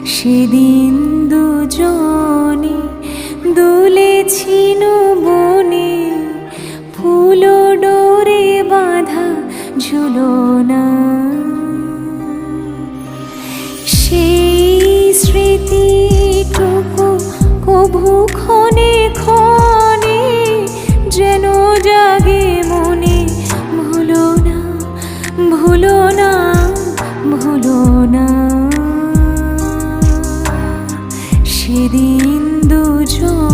সেদিন দুজনে দুলেছিল বনে, ফুল ডোরে বাঁধা ঝুলনা। সেই স্মৃতিটুকু কভু ক্ষণে ক্ষণে যেন জাগে মনে। ভুলো না, ভুলো না, ভুলো না, সেদিন দুজন